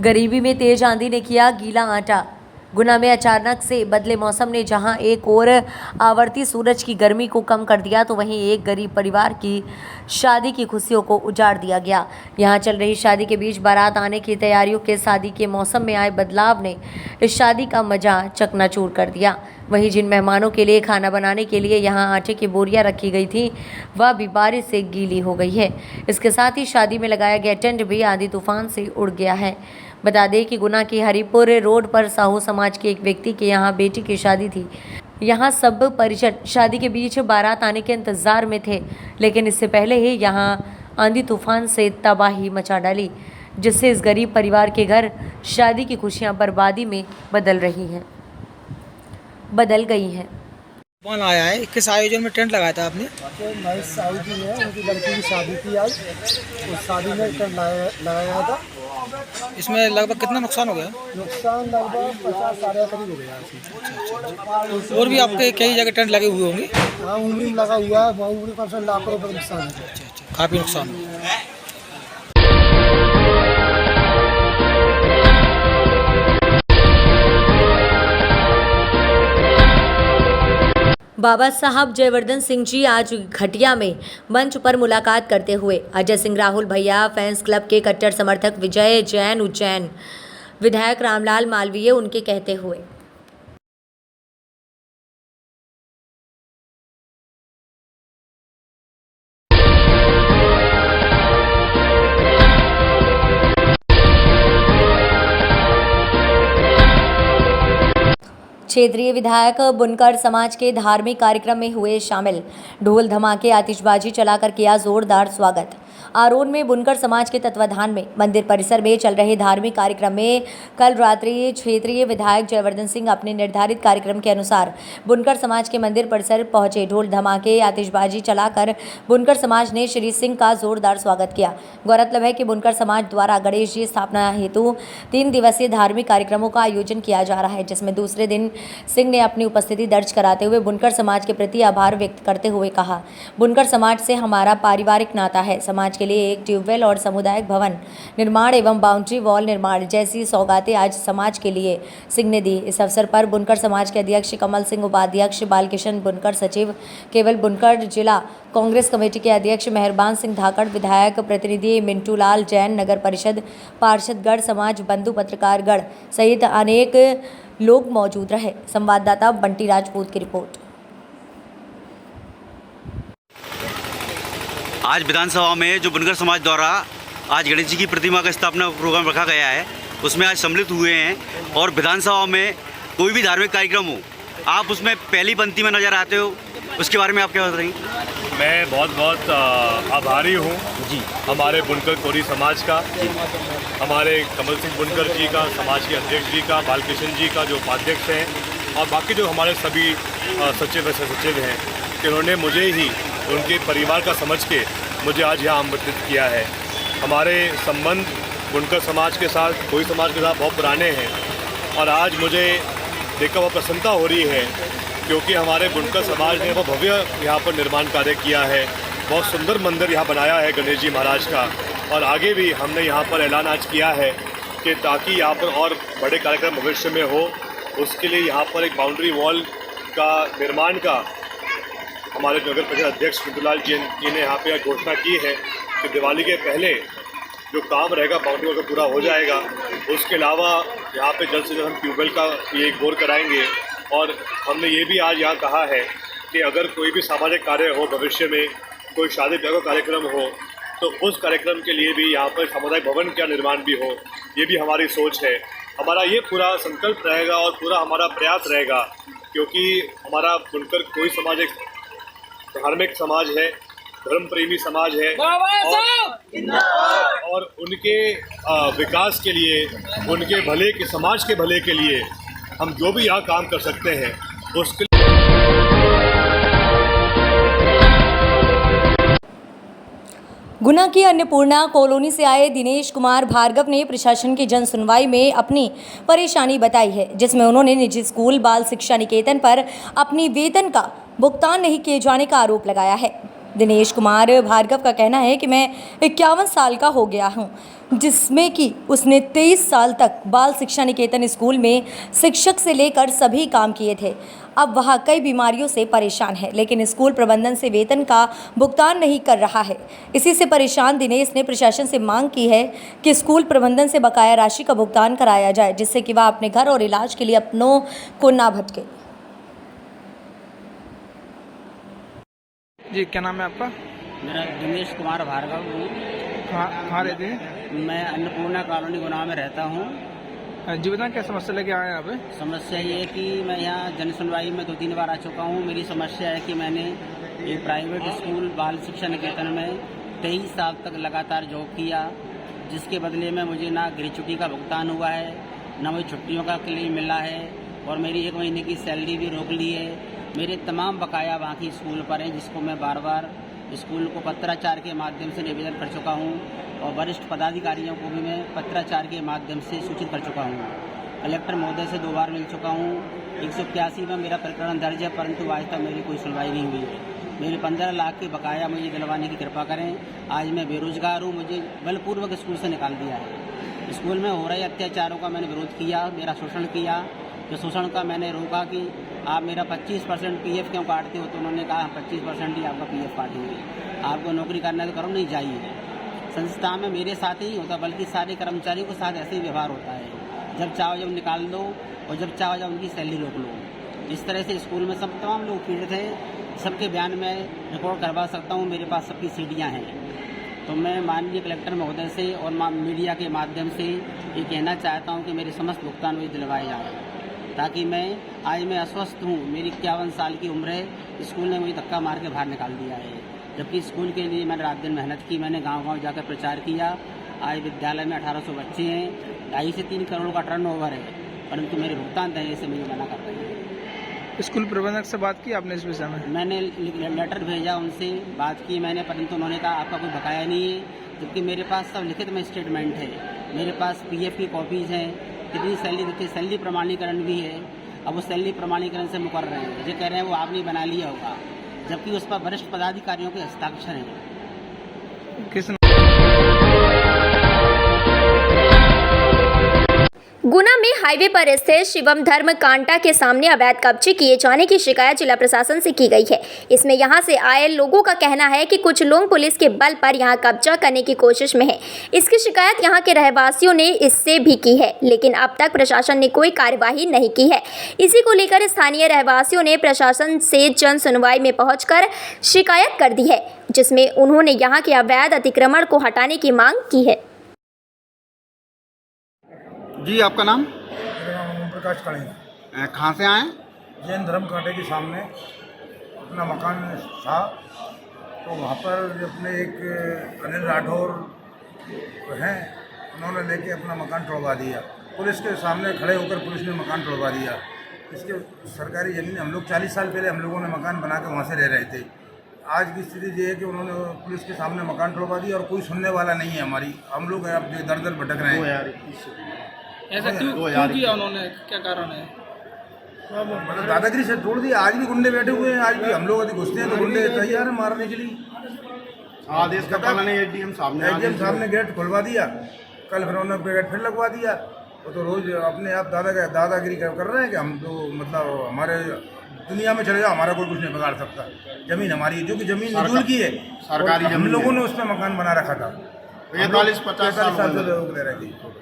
गरीबी में तेज आंधी ने किया गीला आटा। गुना में अचानक से बदले मौसम ने जहां एक और आवर्ती सूरज की गर्मी को कम कर दिया, तो वहीं एक गरीब परिवार की शादी की खुशियों को उजाड़ दिया गया। यहां चल रही शादी के बीच बारात आने की तैयारियों के शादी के मौसम में आए बदलाव ने इस शादी का मजा चकनाचूर कर दिया। वहीं जिन मेहमानों के लिए खाना बनाने के लिए यहां आटे की बोरियां रखी गई थी, वह भी बारिश से गीली हो गई है। इसके साथ ही शादी में लगाया गया टेंट भी आंधी तूफान से उड़ गया है। बता दें कि गुना के हरिपुर रोड पर साहू समाज के एक व्यक्ति के यहाँ बेटी की शादी थी। यहाँ सब परिजन शादी के बीच बारात आने के इंतजार में थे, लेकिन इससे पहले ही यहाँ आंधी तूफान से तबाही मचा डाली, जिससे इस गरीब परिवार के घर शादी की खुशियाँ बर्बादी में बदल गई हैं। कौन आया है? किस आयोजन में टेंट लगाया था आपने? महेश साहू जी है, उनकी लड़की की शादी थी आज। उस शादी में टेंट लगाया था। इसमें लगभग कितना नुकसान हो गया? नुकसान लगभग 50-60 करीब हो गया। और भी आपके कई जगह टेंट लगे हुए होंगे? हाँ, उमरी में लगा हुआ है। उमरी पर से लाखों रुपये नुकसान है। काफ़ी नुकसान हुआ। बाबा साहब जयवर्धन सिंह जी आज घटिया में मंच पर मुलाकात करते हुए अजय सिंह राहुल भैया फैंस क्लब के कट्टर समर्थक विजय जैन उज्जैन, विधायक रामलाल मालवीय उनके कहते हुए क्षेत्रीय विधायक बुनकर समाज के धार्मिक कार्यक्रम में हुए शामिल। ढोल धमाके आतिशबाजी चलाकर किया जोरदार स्वागत। आरोन में बुनकर समाज के तत्वाधान में मंदिर परिसर में चल रहे धार्मिक कार्यक्रम में कल रात्रि क्षेत्रीय विधायक जयवर्धन सिंह अपने निर्धारित कार्यक्रम के अनुसार बुनकर समाज के मंदिर परिसर पहुंचे। ढोल धमाके आतिशबाजी चलाकर बुनकर समाज ने श्री सिंह का जोरदार स्वागत किया। गौरतलब है कि बुनकर समाज द्वारा गणेश जी स्थापना हेतु 3 दिवसीय धार्मिक कार्यक्रमों का आयोजन किया जा रहा है, जिसमें दूसरे दिन सिंह ने अपनी उपस्थिति दर्ज कराते हुए बुनकर समाज के प्रति आभार व्यक्त करते हुए कहा, बुनकर समाज से हमारा पारिवारिक नाता है। समाज के लिए एक ट्यूबवेल और सामुदायिक भवन निर्माण एवं बाउंड्री वॉल निर्माण जैसी सौगातें आज समाज के लिए सिंह ने दी। इस अवसर पर बुनकर समाज के अध्यक्ष कमल सिंह, उपाध्यक्ष बालकिशन बुनकर, सचिव केवल बुनकर, जिला कांग्रेस कमेटी के अध्यक्ष मेहरबान सिंह धाकड़, विधायक प्रतिनिधि मिंटू लाल जैन, नगर परिषद पार्षद गढ़, समाज बंधु पत्रकार गढ़ सहित अनेक लोग मौजूद रहे। संवाददाता बंटी राजपूत की रिपोर्ट। आज विधानसभा में जो बुनकर समाज द्वारा आज गणेश जी की प्रतिमा का स्थापना प्रोग्राम रखा गया है, उसमें आज सम्मिलित हुए हैं और विधानसभा में कोई भी धार्मिक कार्यक्रम हो, आप उसमें पहली पंक्ति में नजर आते हो, उसके बारे में आप क्या बताएंगे? मैं बहुत आभारी हूँ जी हमारे बुनकर कोरी समाज का, हमारे कमल सिंह बुनकर जी का, समाज के अध्यक्ष जी का, बालकिशन जी का जो उपाध्यक्ष हैं, और बाकी जो हमारे सभी सचिव हैं कि उन्होंने मुझे ही उनके परिवार का समझ के मुझे आज यहाँ आमंत्रित किया है। हमारे संबंध बुनकर समाज के साथ, कोई समाज के साथ बहुत पुराने हैं और आज मुझे देखकर बहुत प्रसन्नता हो रही है क्योंकि हमारे बुनकर समाज ने बहुत भव्य यहाँ पर निर्माण कार्य किया है। बहुत सुंदर मंदिर यहाँ बनाया है गणेश जी महाराज का, और आगे भी हमने यहाँ पर ऐलान आज किया है कि ताकि यहाँ पर और बड़े कार्यक्रम भविष्य में हो, उसके लिए यहाँ पर एक बाउंड्री वॉल का निर्माण का हमारे नगर परिषद अध्यक्ष मिंटूलाल जी ने यहाँ पे घोषणा की है कि दिवाली के पहले जो काम रहेगा बाउंड्री वॉल का पूरा हो जाएगा। उसके अलावा यहाँ पे जल्द से जल्द हम ट्यूबवेल का ये एक बोर कराएंगे, और हमने ये भी आज यहाँ कहा है कि अगर कोई भी सामाजिक कार्य हो, भविष्य में कोई शादी ब्याह का कार्यक्रम हो, तो उस कार्यक्रम के लिए भी यहाँ पर सामुदायिक भवन का निर्माण भी हो। ये भी हमारी सोच है। हमारा ये पूरा संकल्प रहेगा और पूरा हमारा प्रयास रहेगा, क्योंकि हमारा बुनकर कोई समाज एक धार्मिक समाज है, धर्म प्रेमी समाज है, और उनके विकास के लिए, उनके भले के, समाज के भले के लिए हम जो भी यहाँ काम कर सकते हैं उसके गुना की अन्नपूर्णा कॉलोनी से आए दिनेश कुमार भार्गव ने प्रशासन की जन सुनवाई में अपनी परेशानी बताई है, जिसमें उन्होंने निजी स्कूल बाल शिक्षा निकेतन पर अपनी वेतन का भुगतान नहीं किए जाने का आरोप लगाया है। दिनेश कुमार भार्गव का कहना है कि मैं 51 साल का हो गया हूं, जिसमें कि उसने 23 साल तक बाल शिक्षा निकेतन स्कूल में शिक्षक से लेकर सभी काम किए थे। अब वह कई बीमारियों से परेशान है, लेकिन स्कूल प्रबंधन से वेतन का भुगतान नहीं कर रहा है। इसी से परेशान दिनेश ने प्रशासन से मांग की है कि स्कूल प्रबंधन से बकाया राशि का भुगतान कराया जाए, जिससे कि वह अपने घर और इलाज के लिए अपनों को ना भटके। जी, क्या नाम है आपका? मेरा दिनेश कुमार भार्गव हूँ। कहाँ रहते हैं? मैं अन्नपूर्णा कॉलोनी गुना में रहता हूँ। जी बताएं, क्या समस्या लेके आए हैं यहाँ पे? समस्या ये है कि मैं यहाँ जन सुनवाई में 2-3 बार आ चुका हूँ। मेरी समस्या है कि मैंने एक प्राइवेट स्कूल बाल शिक्षा निकेतन में 23 साल तक लगातार जॉब किया, जिसके बदले में मुझे ना गृह छुट्टी का भुगतान हुआ है, ना मुझे छुट्टियों का क्लेम मिला है, और मेरी 1 महीने की सैलरी भी रोक ली है। मेरे तमाम बकाया बाकी स्कूल पर हैं, जिसको मैं बार बार स्कूल को पत्राचार के माध्यम से निवेदन कर चुका हूँ, और वरिष्ठ पदाधिकारियों को भी मैं पत्राचार के माध्यम से सूचित कर चुका हूँ। कलेक्टर महोदय से 2 बार मिल चुका हूँ। 181 में मेरा प्रकरण दर्ज है, परंतु आज तक मेरी कोई सुनवाई नहीं हुई है। मेरे 15 लाख के बकाया मुझे दिलवाने की कृपा करें। आज मैं बेरोजगार हूँ, मुझे बलपूर्वक स्कूल से निकाल दिया है। स्कूल में हो रहे अत्याचारों का मैंने विरोध किया, मेरा शोषण किया। जो शोषण का मैंने रोका कि आप मेरा 25% PF क्यों काटते हो, तो उन्होंने कहा हम 25% ही आपका PF काटेंगे, आपको नौकरी करना है तो करो, नहीं जाइए। संस्था में मेरे साथ ही होता, बल्कि सारे कर्मचारियों के साथ ऐसे ही व्यवहार होता है। जब चाहो जब निकाल दो, और जब चाहो जब उनकी सैलरी रोक लो। इस तरह से स्कूल में सब तमाम लोग पीड़ित हैं। सबके बयान में रिकॉर्ड करवा सकता हूँ, मेरे पास सबकी सीडियाँ हैं। तो मैं माननीय कलेक्टर महोदय से और मीडिया के माध्यम से ये कहना चाहता हूँ कि मेरे समस्त भुगतान मुझे दिलवाए जाएँ, ताकि मैं अस्वस्थ हूँ। मेरी 51 साल की उम्र है। स्कूल ने मुझे धक्का मार के बाहर निकाल दिया है, जबकि स्कूल के लिए मैंने रात दिन मेहनत की। मैंने गांव-गांव जाकर प्रचार किया। आज विद्यालय में 1800 बच्चे हैं, 2.5 से 3 करोड़ का टर्नओवर है, परंतु मेरे भुगतान देने से मुझे मना कर रहे हैं। स्कूल प्रबंधक से बात की आपने इस विषय में? मैंने लेटर भेजा, उनसे बात की मैंने, परंतु उन्होंने कहा आपका कोई बकाया नहीं है, जबकि मेरे पास सब लिखित में स्टेटमेंट है। मेरे पास PF की कॉपीज़ हैं, कितनी सैलरी देती है, सैलरी प्रमाणीकरण भी है। अब वो सैलरी प्रमाणीकरण से मुकर रहे हैं, ये कह रहे हैं वो आपने बना लिया होगा, जबकि उस पर वरिष्ठ पदाधिकारियों के हस्ताक्षर हैं। किस गुना में हाईवे पर स्थित शिवम धर्म कांटा के सामने अवैध कब्जे किए जाने की शिकायत जिला प्रशासन से की गई है। इसमें यहां से आए लोगों का कहना है कि कुछ लोग पुलिस के बल पर यहां कब्जा करने की कोशिश में हैं। इसकी शिकायत यहां के रहवासियों ने इससे भी की है, लेकिन अब तक प्रशासन ने कोई कार्यवाही नहीं की है। इसी को लेकर स्थानीय रहवासियों ने प्रशासन से जन सुनवाई में पहुंचकर शिकायत कर दी है, जिसमें उन्होंने यहां के अवैध अतिक्रमण को हटाने की मांग की है। जी, आपका नाम? मेरा नाम ओम प्रकाश कड़ी। कहाँ से आए? जैन धर्म कांटे के सामने अपना मकान था, तो वहाँ पर अपने एक अनिल राठौर हैं, उन्होंने लेके अपना मकान तोड़वा दिया। पुलिस के सामने खड़े होकर पुलिस ने मकान तोड़वा दिया। इसके सरकारी ज़मीन, हम लोग 40 साल पहले हम लोगों ने मकान बना के वहाँ से रह रहे थे। आज की स्थिति ये है कि उन्होंने पुलिस के सामने मकान तोड़वा दिया और कोई सुनने वाला नहीं है हमारी। हम लोग अब दर दर भटक रहे हैं। ऐसा क्यों किया उन्होंने, क्या कारण है? मतलब दादागिरी से तोड़ दिया। आज भी गुंडे बैठे हुए हैं, आज भी हम लोग यदि घुसते हैं तो गुंडे तैयार है मारने के लिए। आदेश का पालन नहीं, एडीएम साहब ने गेट खुलवा दिया, कल फिर उन्होंने गेट फिर लगवा दिया। वो तो रोज अपने आप दादागिरी कर रहे हैं कि हम तो मतलब हमारे दुनिया में चले जाओ, हमारा कोई कुछ नहीं बिगाड़ सकता। जमीन हमारी है, जो कि जमीन निजुल की है, सरकारी जमीन। हम लोगों ने उस पर मकान बना रखा था। 45-50 साल से लोग ले रहे थे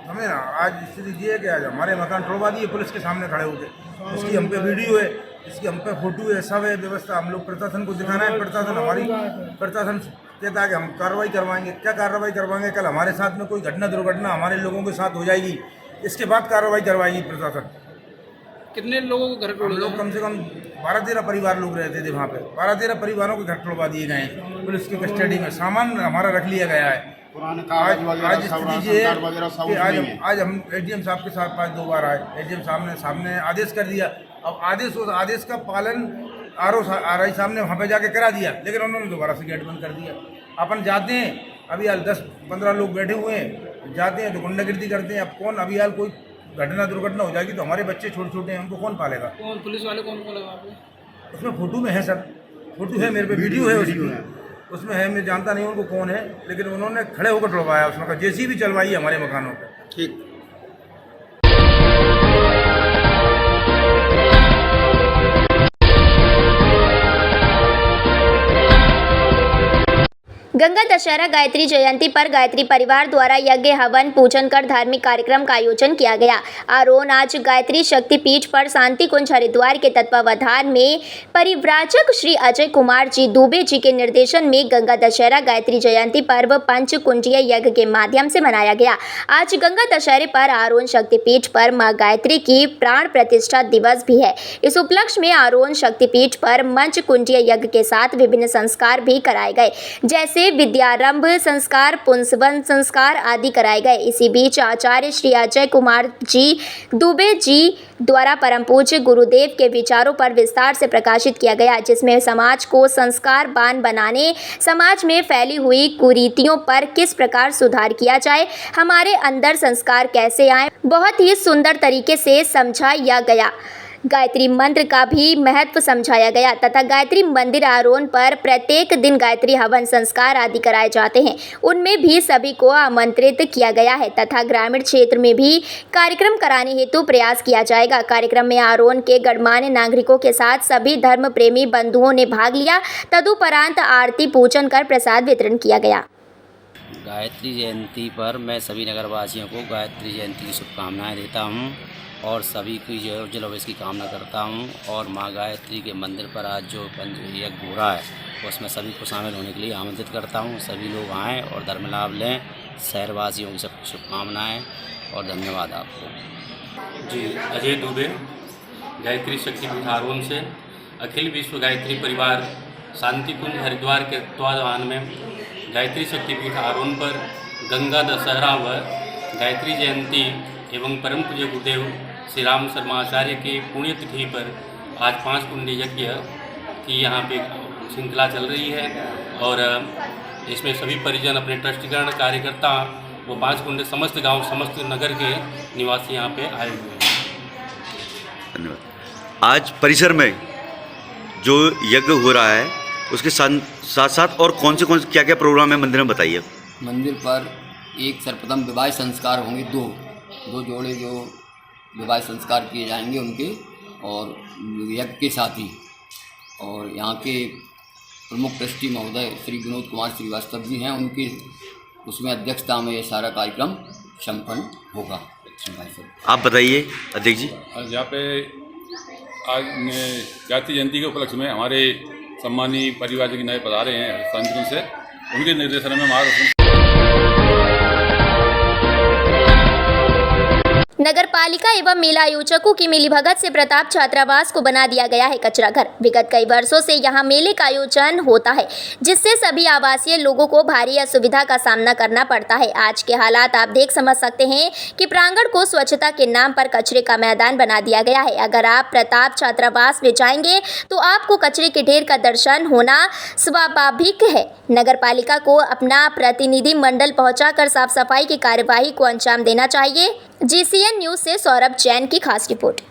हमें ना। आज स्थिति ये है कि आज हमारे मकान तोड़वा दिए पुलिस के सामने खड़े होकर। इसकी हम पे वीडियो है, इसकी हम पे फोटो है, सब है व्यवस्था। हम लोग प्रशासन को दिखाना है, प्रशासन कहता है कि हम कार्रवाई करवाएंगे। क्या कार्रवाई करवाएंगे? कल हमारे साथ में कोई घटना दुर्घटना हमारे लोगों के साथ हो जाएगी, इसके बाद कार्रवाई करवाएगी प्रशासन। कितने लोगों को घर तोड़े? लोग कम से कम 12-13 परिवार लोग रहते थे वहाँ पे। 12-13 परिवारों के घर तोड़वा दिए गए हैं पुलिस की कस्टडी में। सामान हमारा रख लिया गया है। आज स्थिति ये है कि आज हम एडीएम साहब के साथ 5-2 बार आए। एडीएम साहब ने आदेश कर दिया। अब आदेश का पालन RI साहब ने वहाँ पे जाके करा दिया, लेकिन उन्होंने दोबारा से गेट बंद कर दिया। अपन जाते हैं, अभी हाल 10-15 लोग बैठे हुए हैं, जाते हैं तो गुंडागिर्दी करते हैं। अब कौन, अभी हाल कोई घटना दुर्घटना हो जाएगी तो हमारे बच्चे छोटे छोटे हैं, उनको कौन पालेगा? कौन पुलिस वाले कौन लगा? उसमें फोटो में है सर, फोटो है मेरे पे, वीडियो है उसकी, उसमें है, मैं जानता नहीं उनको कौन है, लेकिन उन्होंने खड़े होकर डलवाया उसमें का, जेसीबी चलवाई हमारे मकानों पर। ठीक। गंगा दशहरा गायत्री जयंती पर गायत्री परिवार द्वारा यज्ञ हवन पूजन कर धार्मिक कार्यक्रम का आयोजन किया गया। आरोन आज गायत्री शक्ति पीठ पर शांति कुंज हरिद्वार के तत्वावधान में परिव्राजक श्री अजय कुमार जी दुबे जी के निर्देशन में गंगा दशहरा गायत्री जयंती पर्व पंचकुंडीय यज्ञ के माध्यम से मनाया गया। आज गंगा दशहरे पर आरोन शक्तिपीठ पर मां गायत्री की प्राण प्रतिष्ठा दिवस भी है। इस उपलक्ष्य में आरोन शक्तिपीठ पर पंचकुंडीय यज्ञ के साथ विभिन्न संस्कार भी कराए गए, जैसे विद्यारंभ संस्कार, पुंसवन संस्कार आदि कराए गए। इसी बीच आचार्य श्री अजय कुमार जी दुबे जी द्वारा परम पूज्य गुरुदेव के विचारों पर विस्तार से प्रकाशित किया गया, जिसमें समाज को संस्कारवान बनाने, समाज में फैली हुई कुरीतियों पर किस प्रकार सुधार किया जाए, हमारे अंदर संस्कार कैसे आए, बहुत ही सुंदर तरीके से समझाया गया। गायत्री मंत्र का भी महत्व समझाया गया तथा गायत्री मंदिर आरोन पर प्रत्येक दिन गायत्री हवन संस्कार आदि कराए जाते हैं, उनमें भी सभी को आमंत्रित किया गया है तथा ग्रामीण क्षेत्र में भी कार्यक्रम कराने हेतु प्रयास किया जाएगा। कार्यक्रम में आरोन के गणमान्य नागरिकों के साथ सभी धर्म प्रेमी बंधुओं ने भाग लिया। तदुपरांत आरती पूजन कर प्रसाद वितरण किया गया। गायत्री जयंती पर मैं सभी नगरवासियों को गायत्री जयंती की शुभकामनाएं देता हूं और सभी की जो है उज्जवल भविष्य की कामना करता हूं। और मां गायत्री के मंदिर पर आज जो पंच यज्ञ हो रहा है उसमें सभी को शामिल होने के लिए आमंत्रित करता हूं। सभी लोग आएँ और धर्म लाभ लें। शहरवासियों की सबको शुभकामनाएँ और धन्यवाद आपको। जी, अजय दुबे, गायत्री शक्ति पीठ आरोन से अखिल विश्व गायत्री परिवार शांति कुंज हरिद्वार के तत्वावधान में गायत्री शक्ति पीठ आरोन पर गंगा दशहरा व गायत्री जयंती एवं परम पूज्य गुरुदेव श्री राम शर्मा आचार्य के पुण्यतिथि पर आज 5 कुंडी यज्ञ की यहाँ पे श्रृंखला चल रही है और इसमें सभी परिजन अपने ट्रस्टीगण कार्यकर्ता वो 5 कुंडे समस्त गांव समस्त नगर के निवासी यहाँ पे आए हुए हैं। धन्यवाद। आज परिसर में जो यज्ञ हो रहा है उसके साथ साथ और कौन से क्या क्या प्रोग्राम है मंदिर में, बताइए। मंदिर पर एक सर्वप्रथम विवाह संस्कार होंगे, दो जोड़े जो विवाह संस्कार किए जाएंगे उनके, और यज्ञ के साथ ही और यहाँ के प्रमुख ट्रस्टी महोदय श्री विनोद कुमार श्रीवास्तव जी हैं, उनकी उसमें अध्यक्षता में ये सारा कार्यक्रम संपन्न होगा। आप बताइए अध्यक्ष जी। यहाँ पे आज गायत्री जयंती के उपलक्ष्य में हमारे सम्मानीय परिवार के नए पधारे हैं शांतिकुंज से, उनके निर्देशन में हमारा नगर पालिका एवं मेला आयोजकों की मिलीभगत से प्रताप छात्रावास को बना दिया गया है कचरा घर। विगत कई वर्षों से यहां मेले का आयोजन होता है, जिससे सभी आवासीय लोगों को भारी असुविधा का सामना करना पड़ता है। आज के हालात आप देख समझ सकते हैं कि प्रांगण को स्वच्छता के नाम पर कचरे का मैदान बना दिया गया है। अगर आप प्रताप छात्रावास में जाएंगे तो आपको कचरे के ढेर का दर्शन होना स्वाभाविक है। नगर पालिका को अपना प्रतिनिधि मंडल पहुंचाकर साफ सफाई की कार्यवाही को अंजाम देना चाहिए। GCN न्यूज़ से सौरभ जैन की खास रिपोर्ट।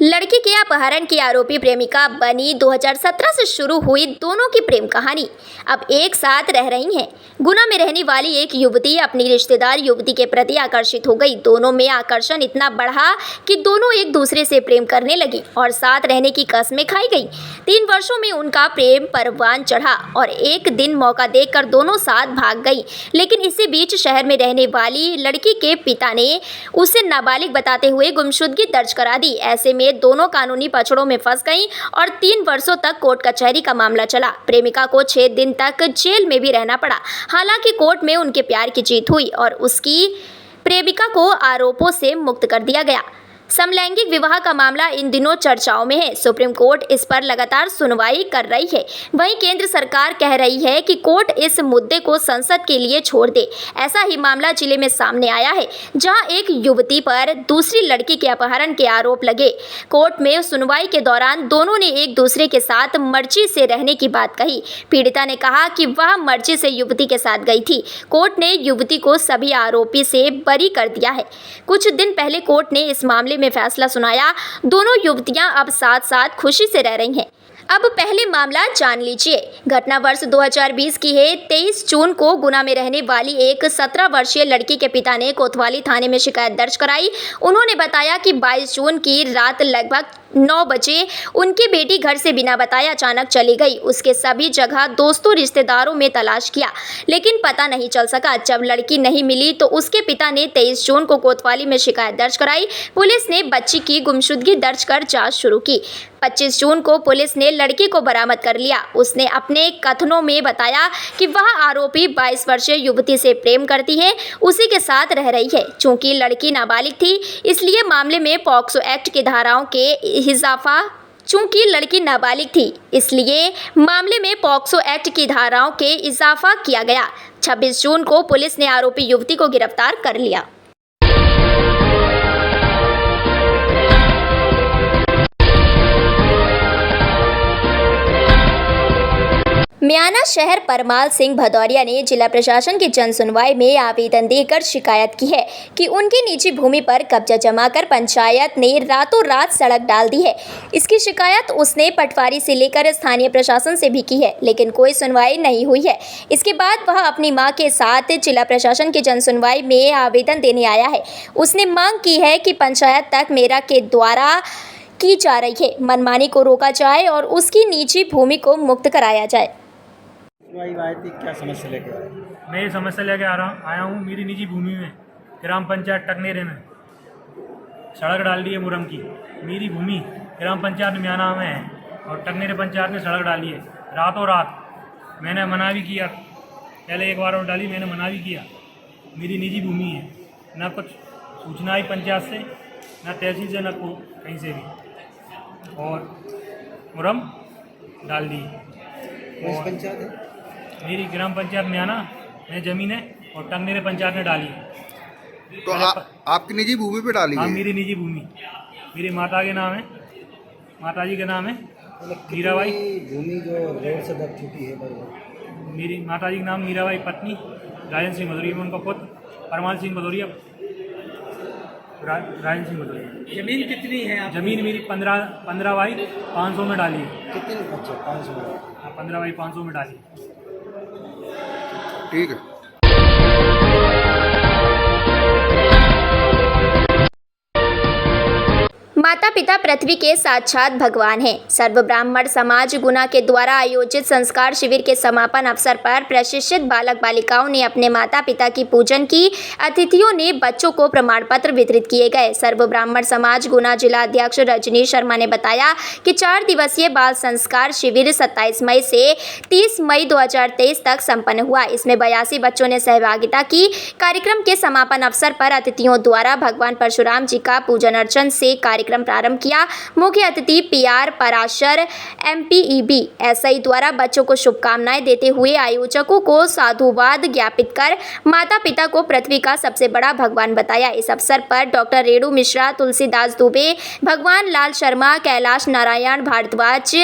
लड़की के अपहरण की आरोपी प्रेमिका बनी 2017 से शुरू हुई दोनों की प्रेम कहानी अब एक साथ रह रही हैं। गुना में रहने वाली एक युवती अपनी रिश्तेदार युवती के प्रति आकर्षित हो गई। दोनों में आकर्षण इतना बढ़ा कि दोनों एक दूसरे से प्रेम करने लगी और साथ रहने की कस्में खाई गई। 3 वर्षों में उनका प्रेम परवान चढ़ा और एक दिन मौका देखकर दोनों साथ भाग गई। लेकिन इसी बीच शहर में रहने वाली लड़की के पिता ने उसे नाबालिग बताते हुए गुमशुदगी दर्ज करा दी। ऐसे में दोनों कानूनी पचड़ों में फंस गईं और 3 वर्षों तक कोर्ट कचहरी का मामला चला। प्रेमिका को 6 दिन तक जेल में भी रहना पड़ा। हालांकि कोर्ट में उनके प्यार की जीत हुई और उसकी प्रेमिका को आरोपों से मुक्त कर दिया गया। समलैंगिक विवाह का मामला इन दिनों चर्चाओं में है। सुप्रीम कोर्ट इस पर लगातार सुनवाई कर रही है। वहीं केंद्र सरकार कह रही है कि कोर्ट इस मुद्दे को संसद के लिए छोड़ दे। ऐसा ही मामला जिले में सामने आया है, जहां एक युवती पर दूसरी लड़की के अपहरण के आरोप लगे। कोर्ट में सुनवाई के दौरान दोनों ने एक दूसरे के साथ मर्जी से रहने की बात कही। पीड़िता ने कहा कि वह मर्जी से युवती के साथ गई थी। कोर्ट ने युवती को सभी आरोपी से बरी कर दिया है। कुछ दिन पहले कोर्ट ने इस मामले में फैसला सुनाया। दोनों युवतियां अब साथ साथ खुशी से रह रही हैं। अब पहले मामला जान लीजिए। घटना वर्ष 2020 की है। 23 जून को गुना में रहने वाली एक 17 वर्षीय लड़की के पिता ने कोतवाली थाने में शिकायत दर्ज कराई। उन्होंने बताया कि 22 जून की रात लगभग 9 बजे उनकी बेटी घर से बिना बताए अचानक चली गई। उसके सभी जगह दोस्तों रिश्तेदारों में तलाश किया, लेकिन पता नहीं चल सका। जब लड़की नहीं मिली तो उसके पिता ने 23 जून को कोतवाली में शिकायत दर्ज कराई। पुलिस ने बच्ची की गुमशुदगी दर्ज कर जांच शुरू की। 25 जून को पुलिस ने लड़की को बरामद कर लिया। उसने अपने कथनों में बताया कि वह आरोपी 22 वर्षीय युवती से प्रेम करती है, उसी के साथ रह रही है। चूंकि लड़की नाबालिग थी, इसलिए मामले में पॉक्सो एक्ट की धाराओं के चूंकि लड़की नाबालिग थी, इसलिए मामले में पॉक्सो एक्ट की धाराओं के इजाफा किया गया। 26 जून को पुलिस ने आरोपी युवती को गिरफ्तार कर लिया। म्याना शहर परमाल सिंह भदौरिया ने जिला प्रशासन की जन सुनवाई में आवेदन देकर शिकायत की है कि उनकी निजी भूमि पर कब्जा जमाकर पंचायत ने रातों रात सड़क डाल दी है। इसकी शिकायत उसने पटवारी से लेकर स्थानीय प्रशासन से भी की है, लेकिन कोई सुनवाई नहीं हुई है। इसके बाद वह अपनी मां के साथ जिला प्रशासन की जन सुनवाई में आवेदन देने आया है। उसने मांग की है कि पंचायत तक मेरा के द्वारा की जा रही है मनमानी को रोका जाए और उसकी निजी भूमि को मुक्त कराया जाए। क्या समस्या लेके आए? मैं ये समस्या लेके आया हूँ। मेरी निजी भूमि में ग्राम पंचायत टकनेरे में सड़क डाल दी है मुरम की। मेरी भूमि ग्राम पंचायत म्याना में है और टकनेरे पंचायत ने सड़क डाली है रातों रात। मैंने मना भी किया, पहले एक बार और डाली, मैंने मना भी किया। मेरी निजी भूमि है, ना कुछ सूचना आई पंचायत से, ना तहसील से, ना कहीं से भी, और मुरम डाल दी। पंचायत है मेरी ग्राम पंचायत म्याना में ज़मीन है और टंगनेरे पंचायत ने डाली है। तो आपकी निजी भूमि पे डाली है? हाँ, मेरी निजी भूमि। मेरी माता के नाम है, माताजी का नाम है मीराबाई। भूमि जो रोड से दब चुकी है, मेरी माताजी का नाम मीराबाई, पत्नी राजन सिंह भदौरिया में उनका पुत्र परमाल सिंह भदौरिया, राजन सिंह भदौरिया। जमीन कितनी है आप? जमीन मेरी 15 बाई 500 में डाली है। कितनी? अच्छा, 500। हाँ, 15 बाई 500 में डाली। ठीक है। माता पिता पृथ्वी के साक्षात भगवान हैं। सर्व ब्राह्मण समाज गुना के द्वारा आयोजित संस्कार शिविर के समापन अवसर पर प्रशिक्षित बालक बालिकाओं ने अपने माता पिता की पूजन की। अतिथियों ने बच्चों को प्रमाण पत्र वितरित किए गए। सर्व ब्राह्मण समाज गुना जिला अध्यक्ष रजनीश शर्मा ने बताया कि 4 दिवसीय बाल संस्कार शिविर 27 मई से 30 मई 2023 तक संपन्न हुआ। इसमें 82 बच्चों ने सहभागिता की। कार्यक्रम के समापन अवसर पर अतिथियों द्वारा भगवान परशुराम जी का पूजन अर्चन से कार्यक्रम प्रारंभ किया। मुख्य अतिथि PR पराशर MPEB SI द्वारा बच्चों को शुभकामनाएं देते हुए आयोजकों को साधुवाद ज्ञापित कर माता पिता को पृथ्वी का सबसे बड़ा भगवान बताया। इस अवसर पर डॉक्टर रेणु मिश्रा, तुलसीदास दुबे, भगवान लाल शर्मा, कैलाश नारायण भारद्वाज,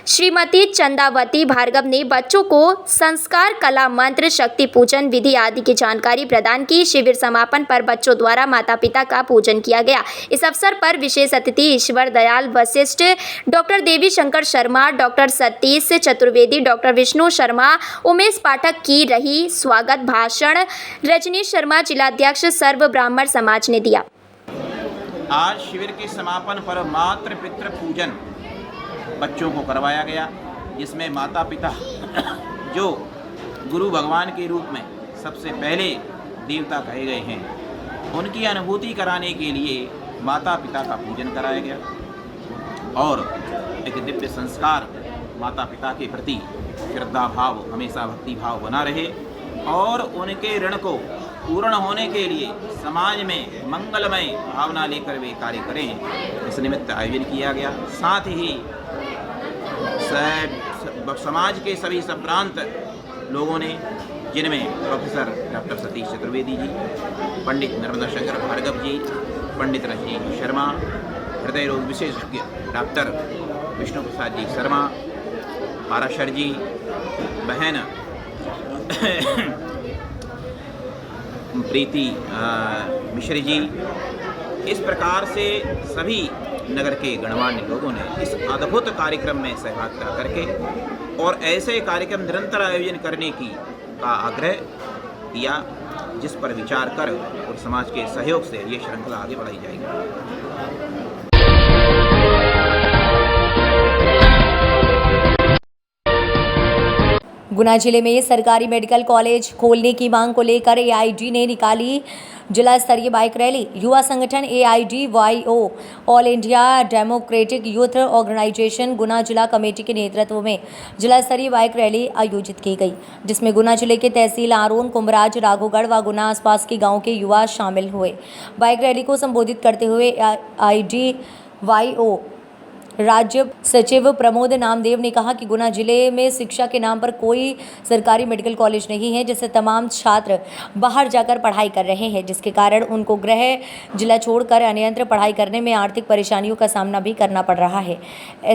श्रीमती चंदावती भार्गव ने बच्चों को संस्कार, कला, मंत्र, शक्ति पूजन विधि आदि की जानकारी प्रदान की। शिविर समापन पर बच्चों द्वारा माता पिता का पूजन किया गया। इस अवसर पर विशेष अतिथि ईश्वर दयाल वशिष्ठ, डॉक्टर देवी शंकर शर्मा, डॉक्टर सतीश चतुर्वेदी, डॉक्टर विष्णु शर्मा, उमेश पाठक की रही स्वागत भाषण रजनीश शर्मा जिलाध्यक्ष सर्व ब्राह्मण समाज ने दिया। आज शिविर के समापन पर मातृ पितृ पूजन बच्चों को करवाया गया, जिसमें माता पिता जो गुरु भगवान के रूप में सबसे पहले देवता कहे गए हैं, उनकी अनुभूति कराने के लिए माता पिता का पूजन कराया गया और एक दिव्य संस्कार माता पिता के प्रति श्रद्धा भाव, हमेशा भक्ति भाव बना रहे और उनके ऋण को पूर्ण होने के लिए समाज में मंगलमय भावना लेकर वे कार्य करें, इस निमित्त आयोजन किया गया। साथ ही समाज के सभी संभ्रांत लोगों ने, जिनमें प्रोफेसर डॉक्टर सतीश चतुर्वेदी जी, पंडित नर्मदा शंकर भार्गव जी, पंडित रजनी शर्मा, हृदय रोग विशेषज्ञ डॉक्टर विष्णु प्रसाद जी शर्मा, पाराशर जी, बहन प्रीति मिश्र जी, इस प्रकार से सभी नगर के गणमान्य लोगों ने इस अद्भुत कार्यक्रम में सहभागिता करके और ऐसे कार्यक्रम निरंतर आयोजन करने का आग्रह किया, जिस पर विचार कर और समाज के सहयोग से ये श्रृंखला आगे बढ़ाई जाएगी। गुना जिले में सरकारी मेडिकल कॉलेज खोलने की मांग को लेकर एआईडी ने निकाली जिला स्तरीय बाइक रैली। युवा संगठन AIDYO all India democratic youth organisation Guna जिला कमेटी के नेतृत्व में जिला स्तरीय बाइक रैली आयोजित की गई, जिसमें गुना जिले के तहसील आरोन, कुमराज, राघोगढ़ व गुना आसपास के गाँव के युवा शामिल हुए। बाइक रैली को संबोधित करते हुए AIDYO राज्य सचिव प्रमोद नामदेव ने कहा कि गुना जिले में शिक्षा के नाम पर कोई सरकारी मेडिकल कॉलेज नहीं है, जिससे तमाम छात्र बाहर जाकर पढ़ाई कर रहे हैं, जिसके कारण उनको गृह जिला छोड़कर अन्यत्र पढ़ाई करने में आर्थिक परेशानियों का सामना भी करना पड़ रहा है।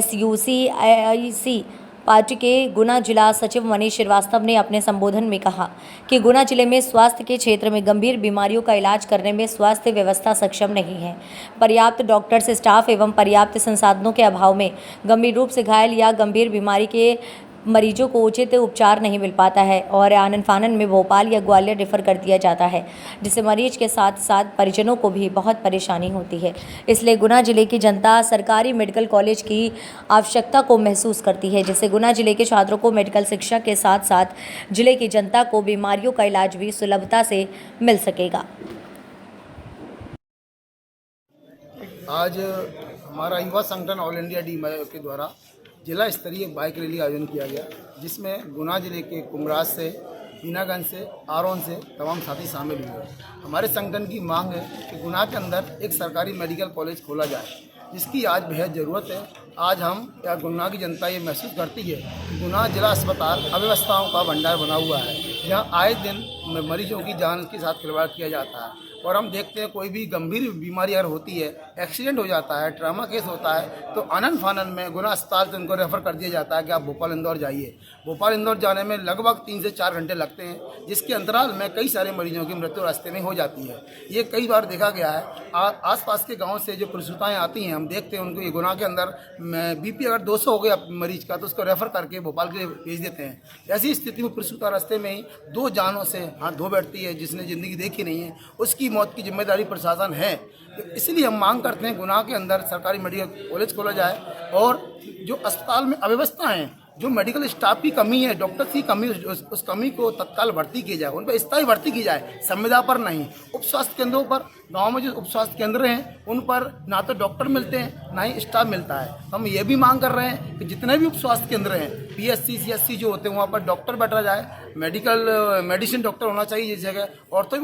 SUCIC पार्टी के गुना जिला सचिव मनीष श्रीवास्तव ने अपने संबोधन में कहा कि गुना जिले में स्वास्थ्य के क्षेत्र में गंभीर बीमारियों का इलाज करने में स्वास्थ्य व्यवस्था सक्षम नहीं है। पर्याप्त डॉक्टर्स, स्टाफ एवं पर्याप्त संसाधनों के अभाव में गंभीर रूप से घायल या गंभीर बीमारी के मरीजों को उचित उपचार नहीं मिल पाता है और आनन फानन में भोपाल या ग्वालियर रेफर कर दिया जाता है, जिससे मरीज के साथ साथ परिजनों को भी बहुत परेशानी होती है। इसलिए गुना जिले की जनता सरकारी मेडिकल कॉलेज की आवश्यकता को महसूस करती है, जिससे गुना जिले के छात्रों को मेडिकल शिक्षा के साथ साथ जिले की जनता को बीमारियों का इलाज भी सुलभता से मिल सकेगा। आज हमारा युवा संगठन ऑल इंडिया DMIO के द्वारा जिला स्तरीय बाइक रैली आयोजन किया गया, जिसमें गुना जिले के कुमराज से, बीनागंज से, आरोन से तमाम साथी शामिल हुए। हमारे संगठन की मांग है कि गुना के अंदर एक सरकारी मेडिकल कॉलेज खोला जाए, जिसकी आज बेहद ज़रूरत है। आज हम या गुना की जनता ये महसूस करती है कि गुना जिला अस्पताल अव्यवस्थाओं का भंडार बना हुआ है, जहाँ आए दिन मरीजों की जान के साथ खिलवाड़ किया जाता है। और हम देखते हैं कोई भी गंभीर बीमारी अगर होती है, एक्सीडेंट हो जाता है, ट्रामा केस होता है, तो आनन फानन में गुना अस्पताल से उनको रेफ़र कर दिया जाता है कि आप भोपाल इंदौर जाइए। भोपाल इंदौर जाने में लगभग 3 से 4 घंटे लगते हैं, जिसके अंतराल में कई सारे मरीजों की मृत्यु रास्ते में हो जाती है। ये कई बार देखा गया है। आसपास के गाँव से जो प्रसूताएँ आती हैं, हम देखते हैं उनको ये गुना के अंदर BP अगर 200 हो गया मरीज का, तो उसको रेफ़र करके भोपाल के लिए भेज देते हैं। ऐसी स्थिति में प्रसूता रास्ते में ही 2 जानों से हाथ धो बैठती है, जिसने ज़िंदगी देखी नहीं है, उसकी मौत की जिम्मेदारी प्रशासन है। तो इसलिए हम मांग करते हैं गुना के अंदर सरकारी मेडिकल कॉलेज खोला जाए और जो अस्पताल में अव्यवस्था है, जो मेडिकल स्टाफ की कमी है, डॉक्टर्स की कमी, उस कमी को तत्काल भर्ती की जाए, उन पर स्थायी भर्ती की जाए, संविदा पर नहीं। उप स्वास्थ्य केंद्रों पर, गांव में जो उप स्वास्थ्य केंद्र हैं, उन पर ना तो डॉक्टर मिलते हैं, ना ही स्टाफ मिलता है। हम ये भी मांग कर रहे हैं कि जितने भी उप स्वास्थ्य केंद्र हैं, PSC CSC जो होते हैं, वहाँ पर डॉक्टर बैठा जाए, मेडिसिन डॉक्टर होना चाहिए जिस जगह, और तो भी